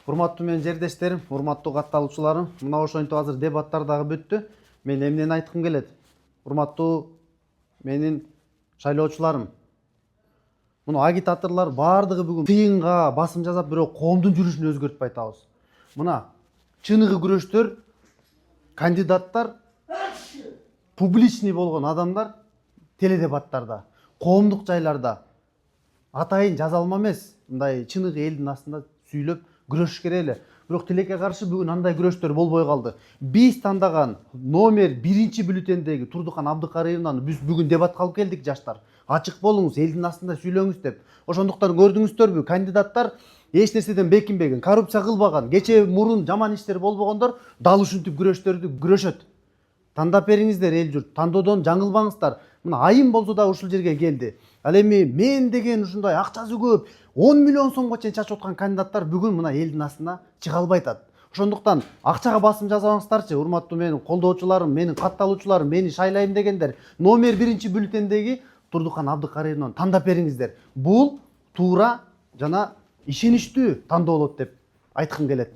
Урматтуу менин жердештерим, урматтуу катталуучуларым, мына ошентип азыр дебаттар дагы бүттү. Мен эмнени айткым келет? Урматтуу менин шайлоочуларым, мына агитаторлор баардыгы бүгүн тыйынга басым жасап, бирок коомдун жүрүшүн өзгөртпөй атабыз. Мына чыныгы күрөштөр, кандидаттар, публичный болгон адамдар теледебаттарда, коомдук жайларда атайын жазалма эмес, мындай чыныгы элдин астында сүйлөп күрөшүш керек эле. Бирок тилекке каршы бүгүн андай күрөштөр болбой калды. Биз тандаган номер 1 бюллетендеги Турдукан Абдыкариевнаны биз бүгүн дебатка алып келдик, жаштар. Ачык болуңуз, элдин астында сүйлөңүз деп. Ошондуктан көрдүңүздөрбү, кандидаттар эч нерседен бекинбеген, коррупция кылбаган, кечээ мурун жаман иштер болбогондор дал ушинтип күрөштөрдү күрөшөт. Тандап бериңиздер эл журт, тандоодон жаңылбаңыздар. Мына айым болсо да ушул жерге келди. Ал эми мен деген ушундай акчасы көп 10 миллион сомго чейин чачып аткан кандидаттар бүгүн мына элдин астына чыга албай атат. Ошондуктан акчага басым жасабаңыздарчы, урматтуу менин колдоочуларым, менин катталуучуларым, мени шайлайм дегендер. Номер 1 бюллетендеги Турдукан Абдыкариевнаны тандап бериңиздер. Бул туура жана ишеничтүү тандоо болот деп айткым келет.